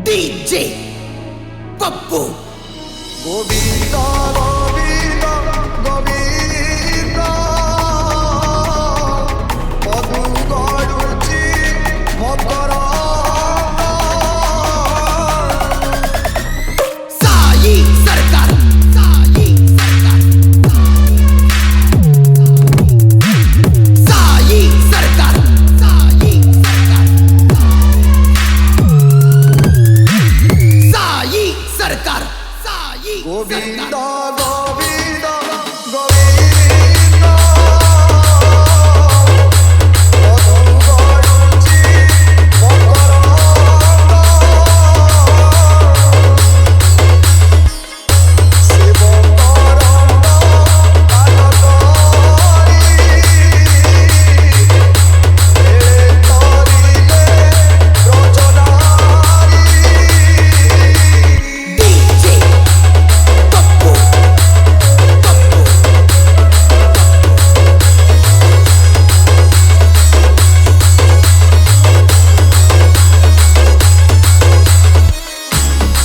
DJ Pappu. Govinda Govinda Govinda मधु गड़ुची मकरा साई सरकार, साई सरकार, साई सरकार, साई सरकार, साई सरकार, साई गोविंदा गोविंदा गोविंदा मधु गड़ुची मकरा शिव करंदा कालकारी तरिले रचनारी डीजे पप्पू, पप्पू,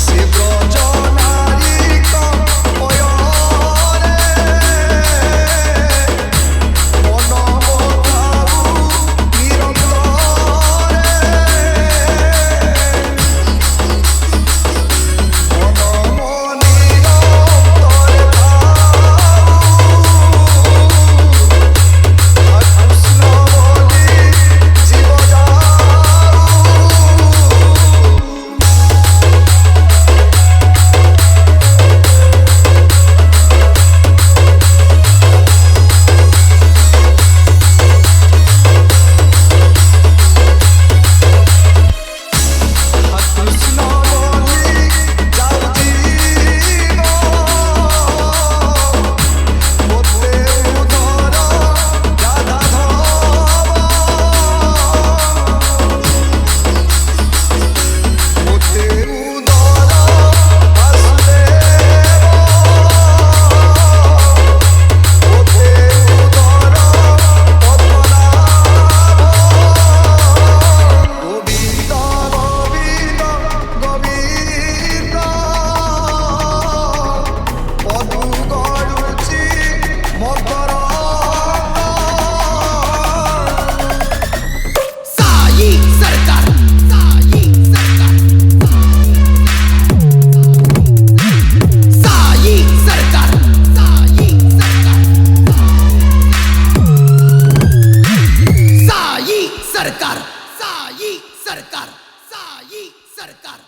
शिव रचनारी कपयरे मन मथाऊ निरंतरे मन निरंतरे कृष्ण बोली जीव जाऊ कृष्ण बोली जाऊ जीव मोते उधर राधा धवा मोते उधर वासुदेव मोते उधर पद्मनाभ गोविंदा गोविंदा गोविंदा मधु गड़ुची मकरा साई सरकार, साई सरकार, साई सरकार, साई सरकार, साई सरकार, साई सरकार, साई सरकार।